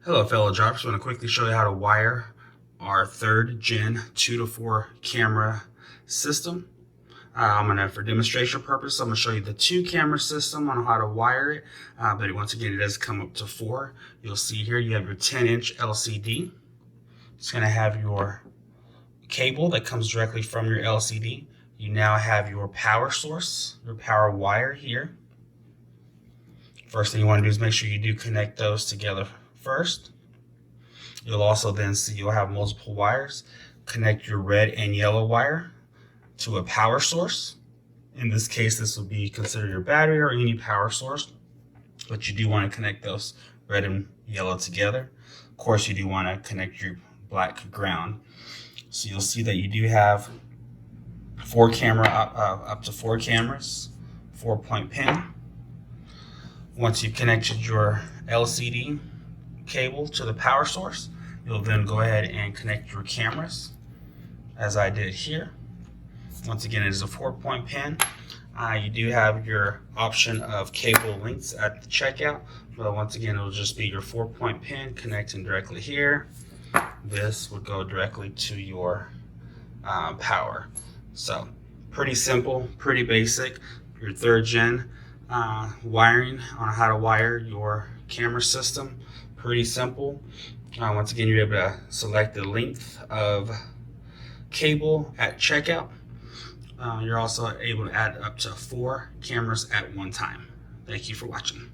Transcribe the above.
Hello fellow drivers, I'm going to quickly show you how to wire our 3rd gen 2 to 4 camera system. For demonstration purpose, I'm going to show you the 2 camera system on how to wire it, but once again it does come up to 4. You'll see here you have your 10-inch LCD. It's going to have your cable that comes directly from your LCD. You now have your power source, your power wire here. First thing you want to do is make sure you do connect those together first. You'll also then see you'll have multiple wires. Connect your red and yellow wire to a power source. In this case, this will be considered your battery or any power source, but you do want to connect those red and yellow together. Of course, you do want to connect your black ground. So you'll see that you do have up to 4 cameras, 4-point pin. Once you've connected your LCD cable to the power source, you'll then go ahead and connect your cameras as I did here. Once again, it is a 4-point pin. You do have your option of cable lengths at the checkout, but once again it'll just be your 4-point pin connecting directly here. This would go directly to your power. So pretty simple, pretty basic. Your 3rd gen wiring on how to wire your camera system. Pretty simple. Once again, you're able to select the length of cable at checkout. You're also able to add up to 4 cameras at one time. Thank you for watching.